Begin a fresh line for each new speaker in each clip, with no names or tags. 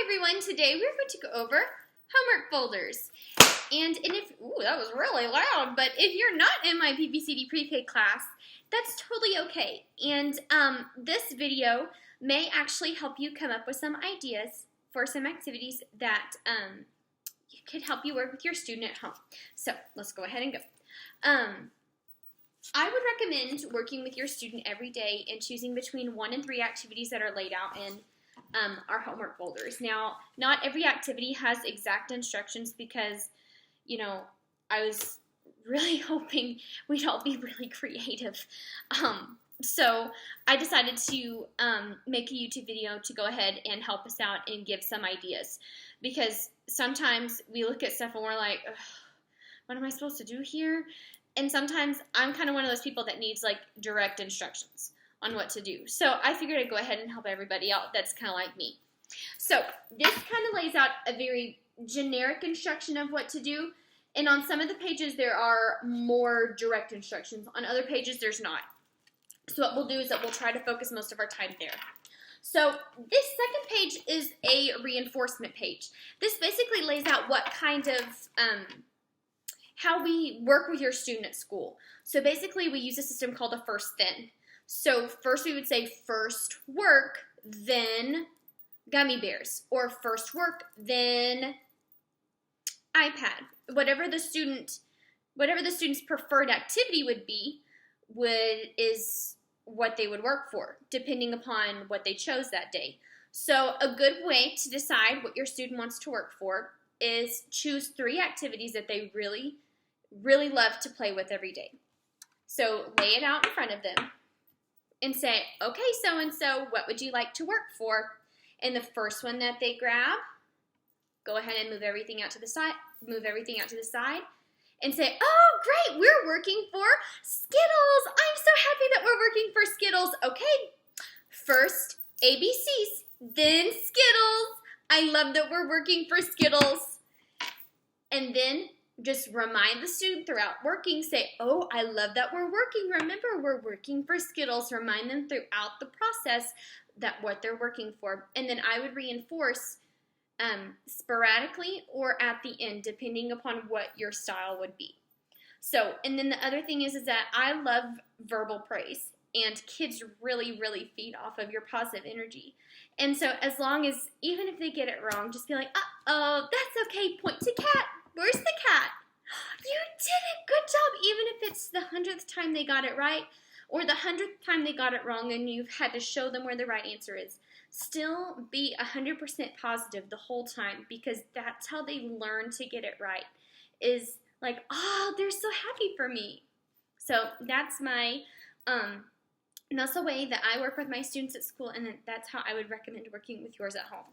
everyone, today we're going to go over homework folders. And if, ooh, that was really loud, but if you're not in my PPCD pre-K class, that's totally okay. And this video may actually help you come up with some ideas for some activities that could help you work with your student at home. So let's go ahead and go. I would recommend working with your student every day and choosing between 1 and 3 activities that are laid out in our homework folders. Now, not every activity has exact instructions because, you know, I was really hoping we'd all be really creative. So I decided to make a YouTube video to go ahead and help us out and give some ideas, because sometimes we look at stuff and we're like, what am I supposed to do here? And sometimes I'm kind of one of those people that needs like direct instructions on what to do. So I figured I'd go ahead and help everybody out that's kind of like me. So this kind of lays out a very generic instruction of what to do. And on some of the pages there are more direct instructions. On other pages there's not. So what we'll do is that we'll try to focus most of our time there. So this second page is a reinforcement page. This basically lays out what kind of how we work with your student at school. So basically we use a system called a first then. So first we would say first work, then gummy bears, or first work, then iPad. Whatever the student's preferred activity would be, is what they would work for, depending upon what they chose that day. So a good way to decide what your student wants to work for is choose 3 activities that they really, really love to play with every day. So lay it out in front of them and say, okay, so-and-so, what would you like to work for? And the first one that they grab, go ahead and move everything out to the side, and say, oh, great, we're working for Skittles. I'm so happy that we're working for Skittles. Okay, first ABCs, then Skittles. I love that we're working for Skittles. And then just remind the student throughout working, say, oh, I love that we're working. Remember, we're working for Skittles. Remind them throughout the process that what they're working for. And then I would reinforce sporadically or at the end, depending upon what your style would be. So, and then the other thing is that I love verbal praise, and kids really, really feed off of your positive energy. And so as long as, even if they get it wrong, just be like, uh-oh, that's okay, point to cat. Where's the cat? You did it, good job, even if it's the 100th time they got it right, or the 100th time they got it wrong and you've had to show them where the right answer is. Still be 100% positive the whole time, because that's how they learn to get it right, is like, oh, they're so happy for me. So that's my, that's the way that I work with my students at school, and that's how I would recommend working with yours at home.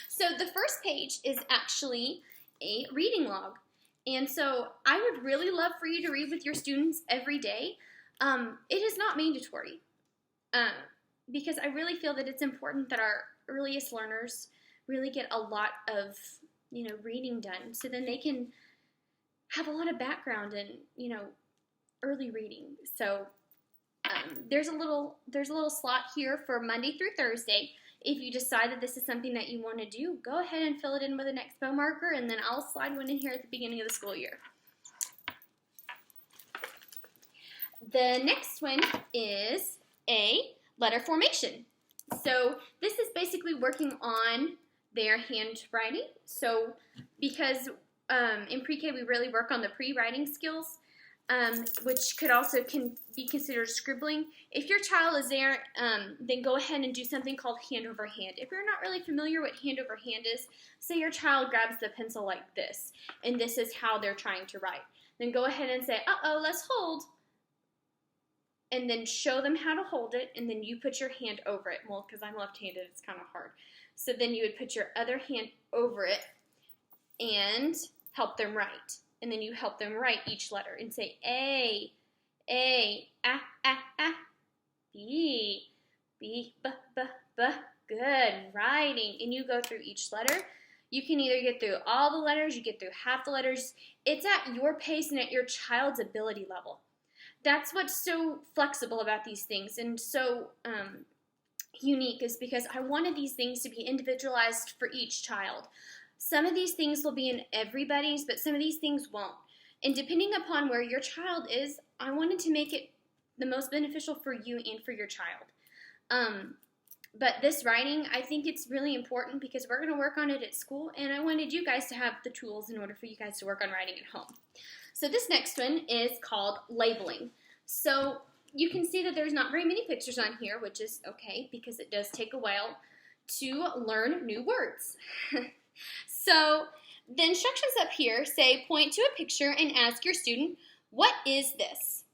So the first page is actually a reading log. And so I would really love for you to read with your students every day. It is not mandatory. Because I really feel that it's important that our earliest learners really get a lot of, reading done, so then they can have a lot of background in, early reading. So there's a little slot here for Monday through Thursday. If you decide that this is something that you want to do, go ahead and fill it in with an expo marker, and then I'll slide one in here at the beginning of the school year. The next one is a letter formation. So this is basically working on their handwriting. So because in pre-K we really work on the pre-writing skills, which could also be considered scribbling. If your child is there, then go ahead and do something called hand over hand. If you're not really familiar what hand over hand is, say your child grabs the pencil like this, and this is how they're trying to write. Then go ahead and say, uh-oh, let's hold. And then show them how to hold it, and then you put your hand over it. Well, because I'm left-handed, it's kind of hard. So then you would put your other hand over it and help them write. And then you help them write each letter and say A, B, B, B, B, B. Good, writing. And you go through each letter. You can either get through all the letters, you get through half the letters. It's at your pace and at your child's ability level. That's what's so flexible about these things and so unique is because I wanted these things to be individualized for each child. Some of these things will be in everybody's, but some of these things won't. And depending upon where your child is, I wanted to make it the most beneficial for you and for your child. But this writing, I think it's really important because we're going to work on it at school, and I wanted you guys to have the tools in order for you guys to work on writing at home. So this next one is called labeling. So you can see that there's not very many pictures on here, which is okay because it does take a while to learn new words. So the instructions up here say point to a picture and ask your student, what is this?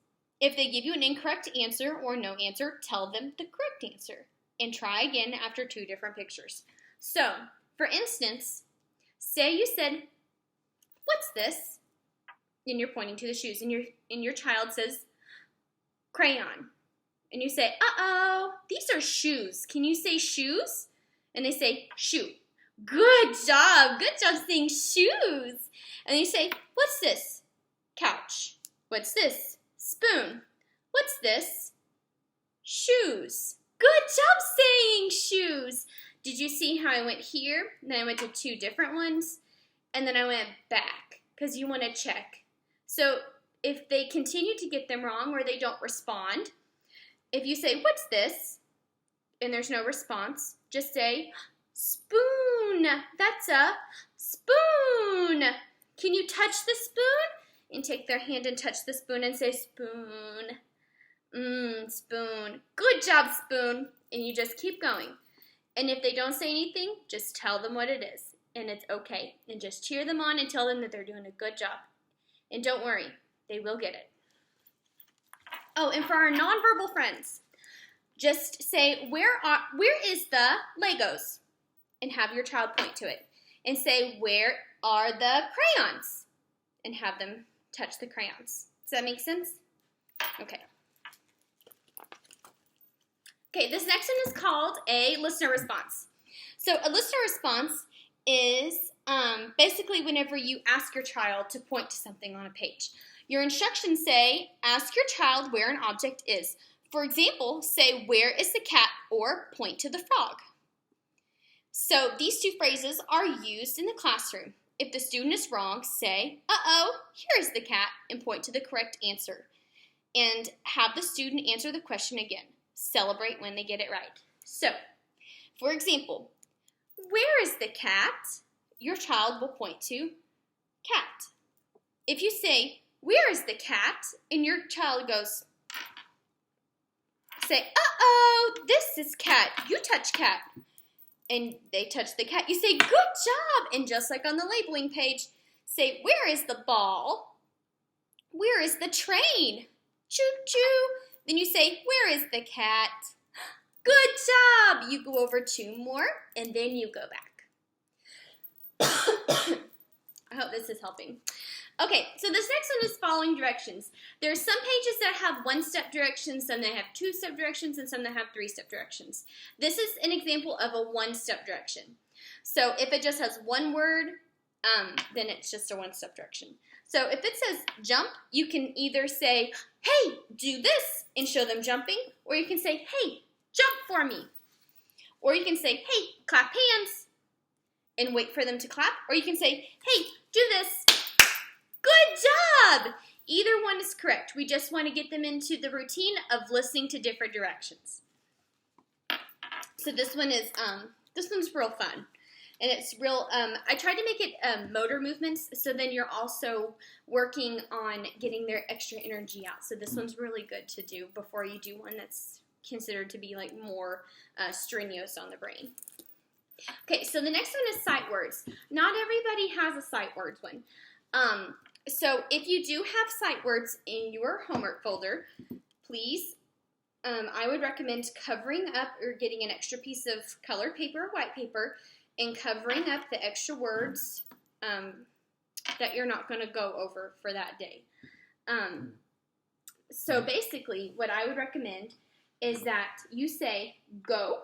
If they give you an incorrect answer or no answer, tell them the correct answer and try again after 2 different pictures. So, for instance, say you said, what's this? And you're pointing to the shoes, and your child says, crayon. And you say, uh-oh, these are shoes. Can you say shoes? And they say, shoe. Good job saying shoes. And you say, what's this? Couch. What's this? Spoon. What's this? Shoes. Good job saying shoes. Did you see how I went here? Then I went to 2 different ones. And then I went back because you want to check. So if they continue to get them wrong or they don't respond, if you say, what's this? And there's no response, just say, spoon. That's a spoon. Can you touch the spoon? And take their hand and touch the spoon and say, spoon. Spoon. Good job, spoon. And you just keep going. And if they don't say anything, just tell them what it is. And it's okay. And just cheer them on and tell them that they're doing a good job. And don't worry, they will get it. Oh, and for our nonverbal friends, just say, where is the Legos? And have your child point to it. And say, where are the crayons? And have them touch the crayons. Does that make sense? Okay. Okay, this next one is called a listener response. So a listener response is basically whenever you ask your child to point to something on a page. Your instructions say, ask your child where an object is. For example, say, where is the cat, or point to the frog. So these 2 phrases are used in the classroom. If the student is wrong, say, uh-oh, here's the cat, and point to the correct answer. And have the student answer the question again. Celebrate when they get it right. So, for example, where is the cat? Your child will point to cat. If you say, where is the cat? And your child goes, say, uh-oh, this is cat. You touch cat. And they touch the cat. You say, good job. And just like on the labeling page, say, where is the ball? Where is the train? Choo-choo. Then you say, where is the cat? Good job. You go over 2 more, and then you go back. I hope this is helping. Okay, so this next one is following directions. There are some pages that have 1-step directions, some that have 2-step directions, and some that have 3-step directions. This is an example of a 1-step direction. So if it just has 1 word, then it's just a 1-step direction. So if it says jump, you can either say, hey, do this, and show them jumping, or you can say, hey, jump for me. Or you can say, hey, clap hands, and wait for them to clap. Or you can say, hey, do this. Good job! Either one is correct. We just want to get them into the routine of listening to different directions. So this one's real fun. And it's real, I tried to make it motor movements, so then you're also working on getting their extra energy out. So this one's really good to do before you do one that's considered to be like more strenuous on the brain. Okay, so the next one is sight words. Not everybody has a sight words one. So if you do have sight words in your homework folder, please, I would recommend covering up or getting an extra piece of colored paper or white paper and covering up the extra words that you're not going to go over for that day. So basically, what I would recommend is that you say go,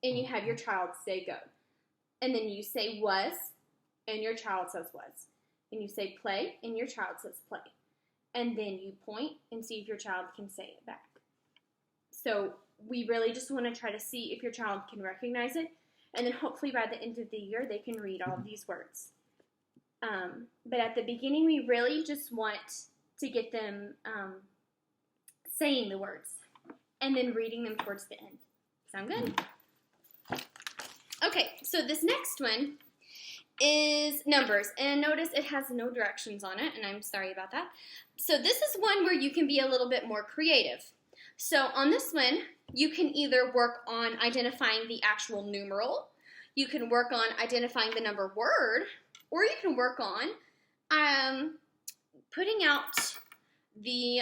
and you have your child say go. And then you say was, and your child says was. And you say play, and your child says play. And then you point and see if your child can say it back. So we really just want to try to see if your child can recognize it. And then hopefully by the end of the year, they can read all of these words. But at the beginning, we really just want to get them saying the words and then reading them towards the end. Sound good? Okay, so this next one is numbers. And notice it has no directions on it, and I'm sorry about that. So this is one where you can be a little bit more creative. So on this one, you can either work on identifying the actual numeral, you can work on identifying the number word, or you can work on putting out the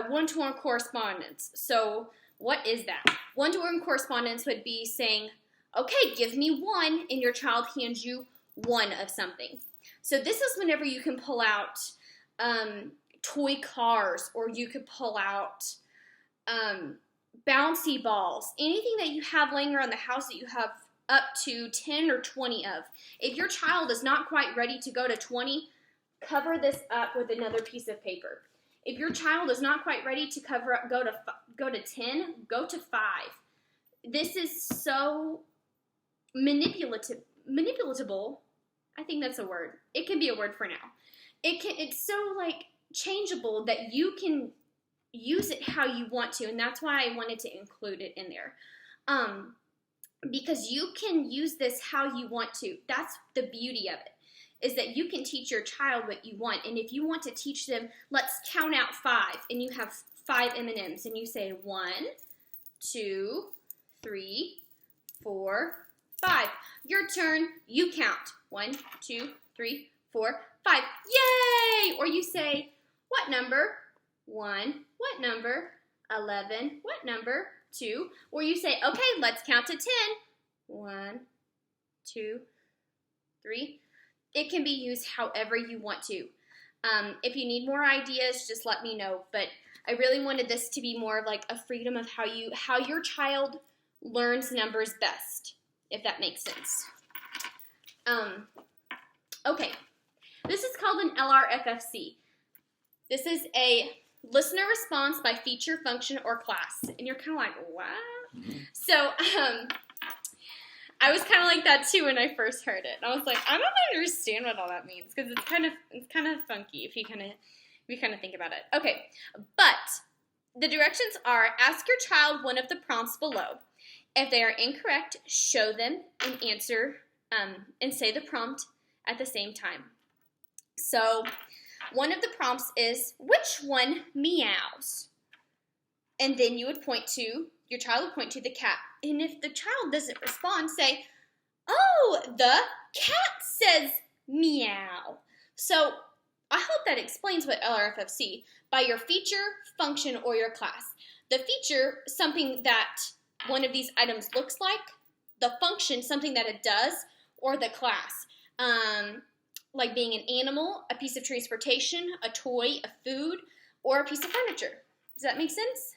one-to-one correspondence. So what is that? One-to-one correspondence would be saying, okay, give me one, and your child hands you one of something. So this is whenever you can pull out toy cars, or you could pull out bouncy balls, anything that you have laying around the house that you have up to 10 or 20 of. If your child is not quite ready to go to 20, cover this up with another piece of paper. If your child is not quite ready to cover up, go to 10, go to 5. This is so manipulatable. I think that's a word. It can be a word for now. It's so like changeable that you can use it how you want to, and that's why I wanted to include it in there. Because you can use this how you want to. That's the beauty of it, is that you can teach your child what you want. And if you want to teach them, let's count out 5, and you have 5 M&Ms, and you say 1, 2, 3, 4, 5. Your turn, you count. 1, 2, 3, 4, 5. Yay! Or you say, what number? 1. What number? 11. What number? 2. Or you say, okay, let's count to 10. 1, 2, 3. It can be used however you want to. If you need more ideas, just let me know. But I really wanted this to be more of like a freedom of how your child learns numbers best, if that makes sense. Okay, this is called an LRFC. This is a listener response by feature, function, or class. And you're kind of like, what? So, I was kind of like that too when I first heard it. I was like, I don't understand what all that means, because it's kind of funky if you kind of think about it. Okay, but the directions are: ask your child one of the prompts below. If they are incorrect, show them and answer and say the prompt at the same time. So one of the prompts is, which one meows? And then your child would point to the cat. And if the child doesn't respond, say, oh, the cat says meow. So I hope that explains what LRFC, by your feature, function, or your class. The feature, something that one of these items looks like. The function, something that it does. Or the class, like being an animal, a piece of transportation, a toy, a food, or a piece of furniture. Does that make sense?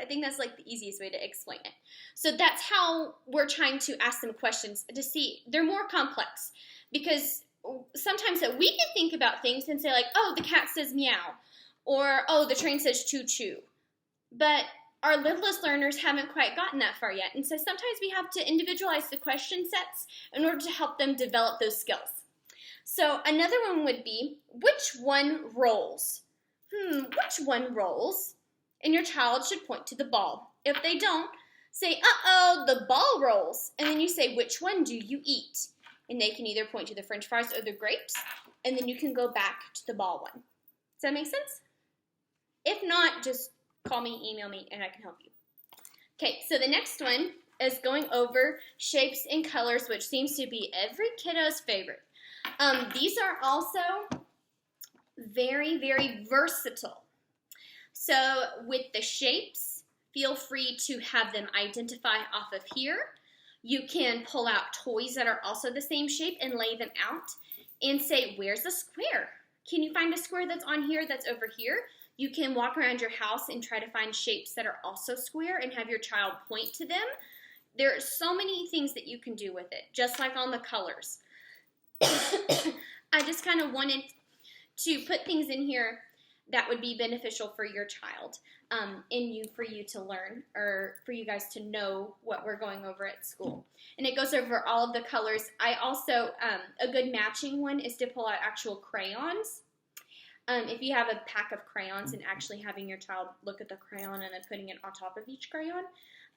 I think that's like the easiest way to explain it. So that's how we're trying to ask them questions to see. They're more complex, because sometimes that we can think about things and say like, oh, the cat says meow, or oh, the train says choo-choo. But our littlest learners haven't quite gotten that far yet. And so sometimes we have to individualize the question sets in order to help them develop those skills. So another one would be, which one rolls? Which one rolls? And your child should point to the ball. If they don't, say, uh-oh, the ball rolls. And then you say, which one do you eat? And they can either point to the french fries or the grapes, and then you can go back to the ball one. Does that make sense? If not, just call me, email me, and I can help you. Okay, so the next one is going over shapes and colors, which seems to be every kiddo's favorite. These are also very, very versatile. So with the shapes, feel free to have them identify off of here. You can pull out toys that are also the same shape and lay them out and say, where's the square? Can you find a square that's on here that's over here? You can walk around your house and try to find shapes that are also square and have your child point to them. There are so many things that you can do with it, just like on the colors. I just kind of wanted to put things in here that would be beneficial for your child for you to learn, or for you guys to know what we're going over at school. And it goes over all of the colors. I also, a good matching one is to pull out actual crayons. If you have a pack of crayons, and actually having your child look at the crayon and then putting it on top of each crayon.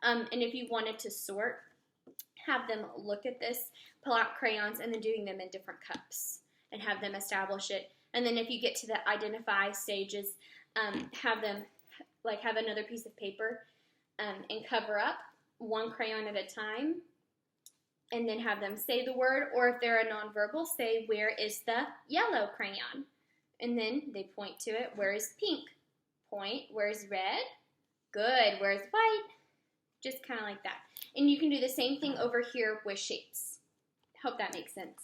And if you wanted to sort, have them look at this, pull out crayons, and then doing them in different cups and have them establish it. And then if you get to the identify stages, have them have another piece of paper and cover up one crayon at a time, and then have them say the word, or if they're a nonverbal, say, where is the yellow crayon? And then they point to it. Where is pink? Point. Where's red? Good. Where's white? Just kind of like that. And you can do the same thing over here with shapes. Hope that makes sense.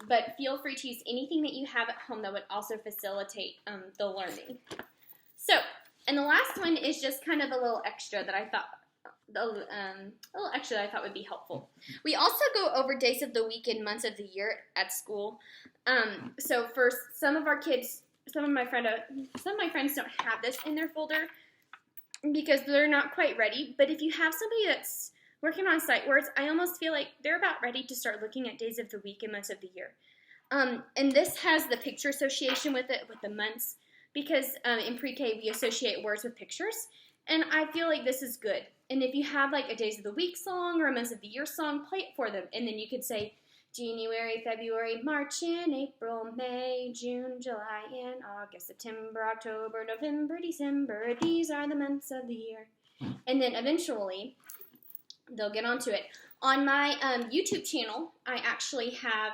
But feel free to use anything that you have at home that would also facilitate the learning. So, and the last one is just kind of a little extra that I thought, would be helpful. We also go over days of the week and months of the year at school. So for some of our kids, some of my friends don't have this in their folder because they're not quite ready. But if you have somebody that's working on sight words, I almost feel like they're about ready to start looking at days of the week and months of the year. And this has the picture association with it, with the months, because in pre-K we associate words with pictures. And I feel like this is good. And if you have like a days of the week song or a months of the year song, play it for them. And then you could say January, February, March, and April, May, June, July, and August, September, October, November, December. These are the months of the year. And then eventually they'll get onto it. On my YouTube channel, I actually have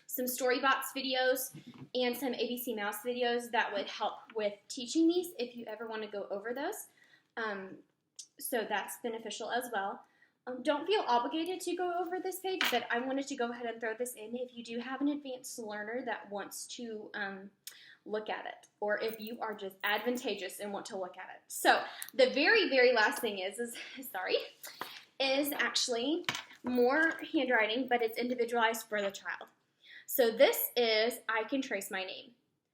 some Storybots videos and some ABC Mouse videos that would help with teaching these if you ever want to go over those. So that's beneficial as well. Don't feel obligated to go over this page, but I wanted to go ahead and throw this in if you do have an advanced learner that wants to look at it, or if you are just advantageous and want to look at it. So the very, very last thing is actually more handwriting, but it's individualized for the child. So this is I Can Trace My Name.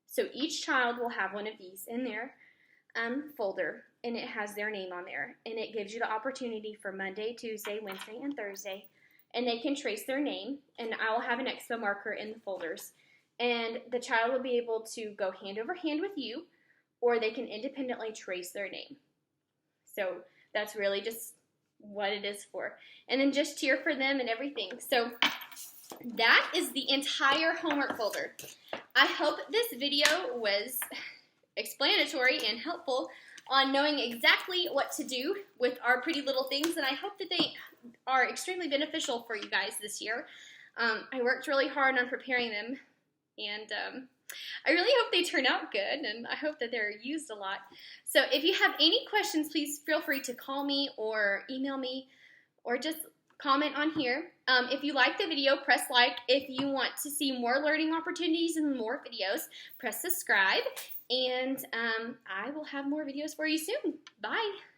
So each child will have one of these in their folder, and it has their name on there, and it gives you the opportunity for Monday, Tuesday, Wednesday, and Thursday, and they can trace their name, and I will have an expo marker in the folders, and the child will be able to go hand over hand with you, or they can independently trace their name. So that's really just what it is for, and then just cheer for them and everything. So that is the entire homework folder. I hope this video was explanatory and helpful on knowing exactly what to do with our pretty little things, and I hope that they are extremely beneficial for you guys this year. I worked really hard on preparing them, and I really hope they turn out good, and I hope that they're used a lot. So if you have any questions, please feel free to call me or email me, or just comment on here. If you like the video, press like. If you want to see more learning opportunities and more videos, press subscribe. And I will have more videos for you soon. Bye.